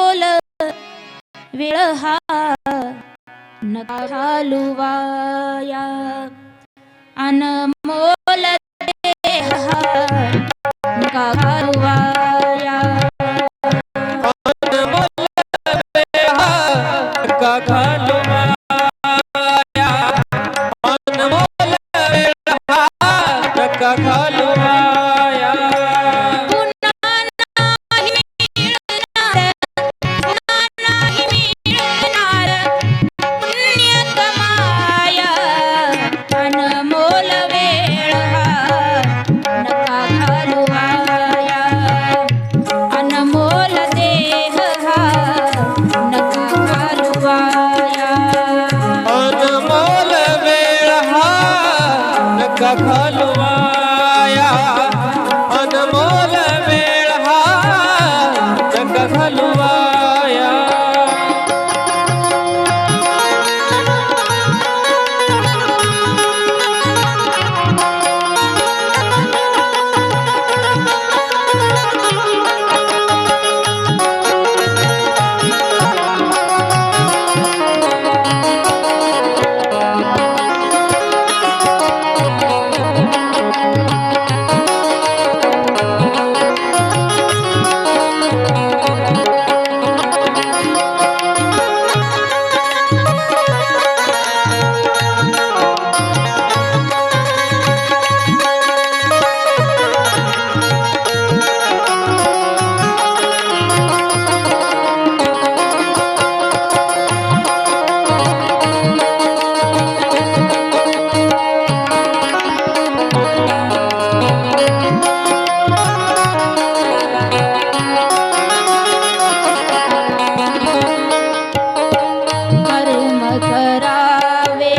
अनमोल वेळ हा नका घालवाया, अनमोल देह हा नका घालवाया, नका घालवाया, अनमोल वेळ हा नका घालवाया. पुन्हा नाही मिळणार पुण्य कमाया, अनमोल वेळ हा नका घालवाया, अनमोल देह हा नका घालवाया, अनमोल वेळ हा नका घालवाया, अनमोल वेळ हा नका घालवाया. कर्म करावे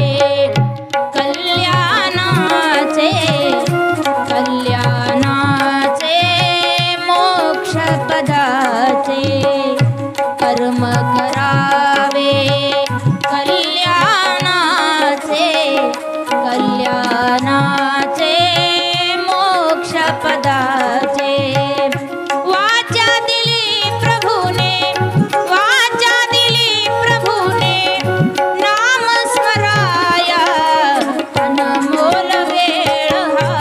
कल्याणाचे, कल्याणाचे मोक्ष पदाचे, कर्म करावे कल्याणाचे, कल्याणाचे मोक्ष पदाचे, वाचा दिली प्रभूने, वाचा दिली प्रभूने नाम स्मराया, अनमोल वेळ हा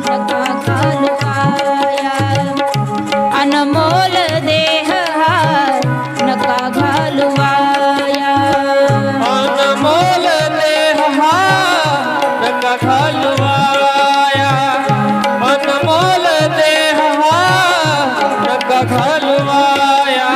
नका घालवाया, अनमोल देह हा नका घालवाया, अनमोल देह हा नका घालवाया, अनमोल देह हा नका घालवाया.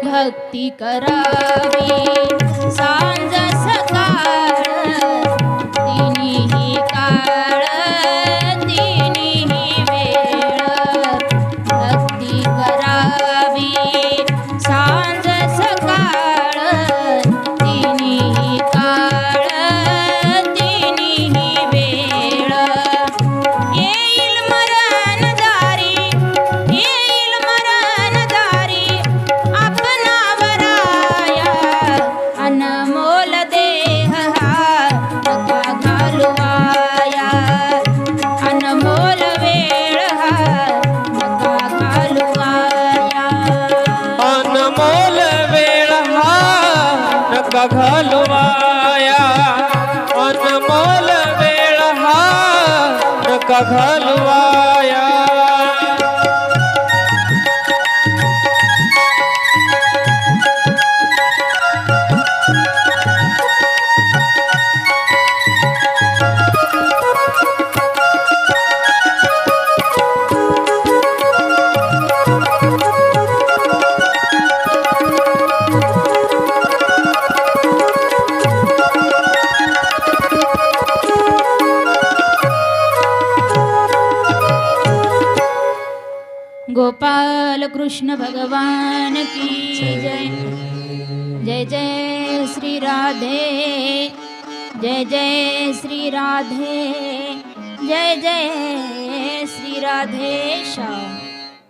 भक्ती करावी सांज सकाळ, तिन्ही काळ तिन्ही वेळ, भक्ती करावी सांज सकाळ, तिन्ही काळ तिन्ही वेळ, येईल मरण दारी, येईल मरण दारी आपणावराया, अनमोल देह हा नका घालवाया, अनमोल वेळ हा नका घालवाया, अनमोल वेळ हा नका घालवाया, अनमोल वेळ हा नका घालवाया. गोपाल कृष्ण भगवान की जय. जय जय श्री राधे, जय जय श्री राधे, जय जय श्री राधेश्याम.